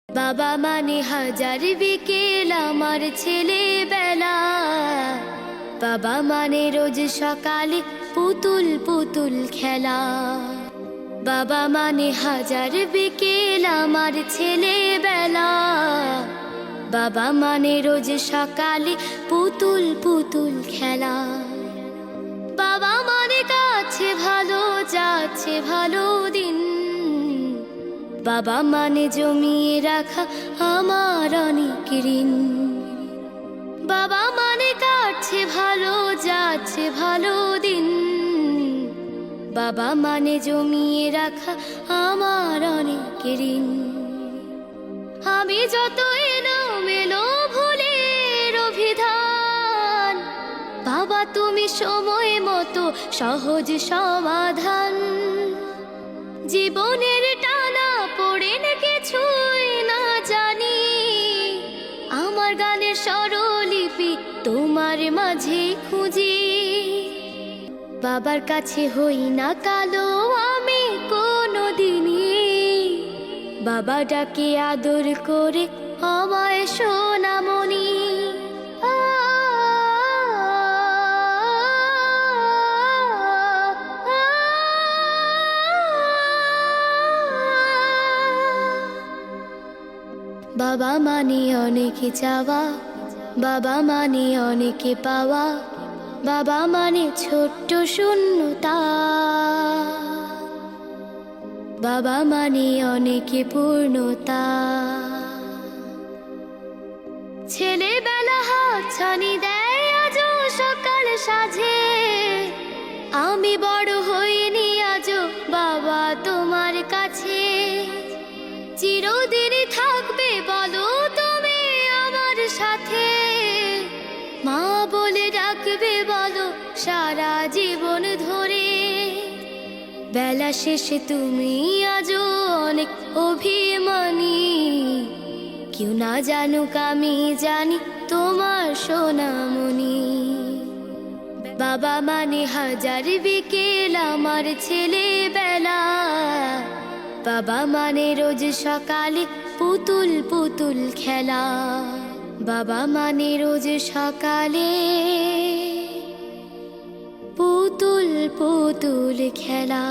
বাবা মানে হাজার বিকেল আমার ছেলেবেলা। বাবা মানে রোজ সকালে পুতুল পুতুল খেলা। বাবা মানে হাজার বিকেল আমার ছেলেবেলা। বাবা মানে রোজ সকালে পুতুল পুতুল খেলা। বাবা মানে কাছে ভালো যাচ্ছে ভালো দিন। বাবা মানে জমিয়ে রাখা আমার অনেক ঋণ। বাবা মানে কাটছে ভালো যাচ্ছে ভালো দিন। বাবা মানে জমিয়ে রাখা আমার অনেক ঋণ। আমি যত এলোমেলো ভুলের অভিধান, বাবা তুমি সময় মতো সহজ সমাধান। জীবনের টানা পড়ে কিছুই না জানি, আমার গানের স্বরলিপি তোমার মাঝে খুঁজি। বাবার কাছে হই না কালো আমি কোনোদিনই, বাবা ডাকে আদর করে আমায় সোনামণি। বাবা মানে অনেক চাওয়া, বাবা মানে অনেক পাওয়া। বাবা মানে ছোট্ট শূন্যতা, বাবা মানে অনেক পূর্ণতা। ছেলেবেলা হাতছানি দেয় আজও সকাল সাজে। আমি বড় হইনি আজও বাবা তোমার কাছে। চিরদিনই থাকবে বলো তুমি আমার সাথে, মা বলে ডাকবে বলো সারা জীবন ধরে। বেলা শেষে তুমি আজও অনেক অভিমানী, কেউ না জানুক আমি জানি তোমার সোনামণি। বাবা মানে হাজার বিকেল আমার ছেলেবেলা। বাবা মানে রোজ সকালে পুতুল পুতুল খেলা। বাবা মানে রোজ সকালে পুতুল পুতুল খেলা।